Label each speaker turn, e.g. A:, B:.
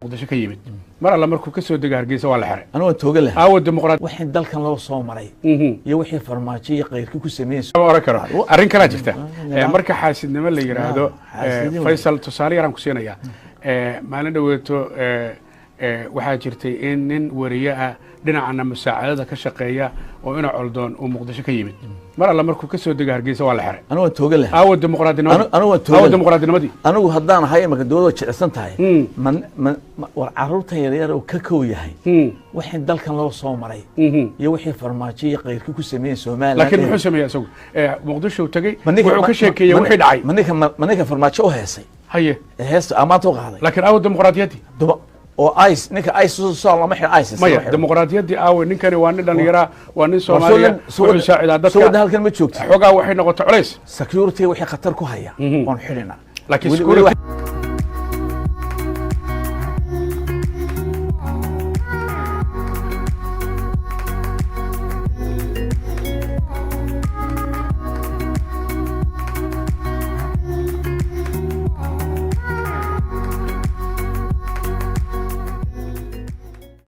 A: muqdisho ka yimid mar alla markuu ka soo dego hargeysa waa la xiray
B: anoo tooga leh
A: aawo dimuqraad
B: wixii dalkan loo soo maray iyo wixii farmaajo iyo qeyrkii ku sameeyay
A: oran karo arrin kala jirta marka xaasidnimo la yiraahdo Faisal tusaale yaran ku siinaya maalin dhaweeto waxaa jirtay in nin wariye ah dhinacana musaacadada ka shaqeeya oo ina coldoon uu muqdisho ka yimid mar alla markuu ka soo dego hargeysa waa la xiray
B: anoo tooga leh
A: aawo dimuqraadnimadii
B: anigu haddaan ahay imaka dowladda jecsan tahay war carruurtan yaryar oo ka kow yahay wixii dalkan loo soo maray iyo wixii farmaajo iyo qeyrkii ku sameeyay Soomaaliya
A: laakiin muxuu sameeyay isagu muqdisho tagay wuxuu ka sheekeeyay wixii dhacay
B: manika farmaajo u heesay
A: haye
B: heesta amaanto qaaday
A: laakiin aawo dimuqraadiyadii
B: oo ice ninka ice soo lama xir ice
A: maya dimuqraadiyadii aawe ninkani waa nin dhalinyara waa nin Soomaaliya wuxuu saacidaa dadka
B: soo halkan ma joogto
A: xogaa waxay noqotay culays
B: security wixii khatar ku haya oon xirina
A: laakiin